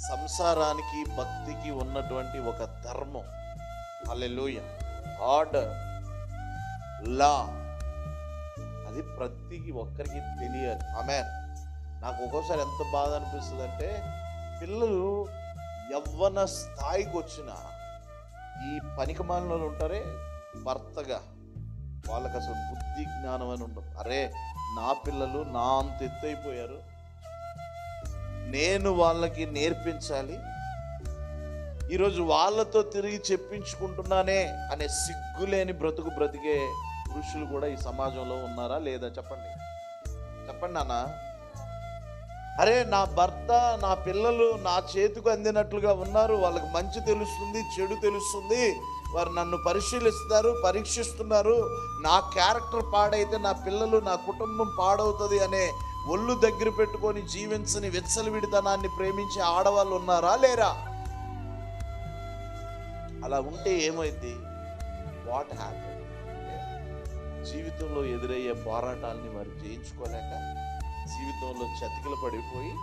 సంసారానికి భక్తికి ఉన్నటువంటి ఒక ధర్మం. హల్లెలూయా. ఆర్డర్, లా, అది ప్రతి ఒక్కరికి తెలియాలి. ఆమేన్. నాకు ఒక్కోసారి ఎంత బాధ అనిపిస్తుంది అంటే, పిల్లలు యవ్వన స్థాయికి వచ్చిన ఈ పనికిమాలిన ఉంటారే భర్తగా, వాళ్ళకి అసలు బుద్ధి జ్ఞానం అని ఉండదు. అరే, నా పిల్లలు నా అంత ఎత్తైపోయారు, నేను వాళ్ళకి నేర్పించాలి, ఈరోజు వాళ్ళతో తిరిగి చెప్పించుకుంటున్నానే అనే సిగ్గులేని బ్రతుకు బ్రతికే పురుషులు కూడా ఈ సమాజంలో ఉన్నారా లేదా? చెప్పండి చెప్పండి నాన్న. అరే, నా భర్త నా పిల్లలు నా చేతికి అందినట్లుగా ఉన్నారు, వాళ్ళకి మంచి తెలుస్తుంది, చెడు తెలుస్తుంది, వారు నన్ను పరిశీలిస్తారు, పరీక్షిస్తున్నారు, నా క్యారెక్టర్ పాడైతే నా పిల్లలు నా కుటుంబం పాడవుతుంది అనే ఒళ్ళు దగ్గర పెట్టుకొని జీవించని విచ్చలవిడితనాన్ని ప్రేమించే ఆడవాళ్ళు ఉన్నారా లేరా? అలా ఉంటే ఏమైంది? What happen? జీవితంలో ఎదురయ్యే పోరాటాలని వారు జయించుకోలేక జీవితంలో చతికిల పడిపోయి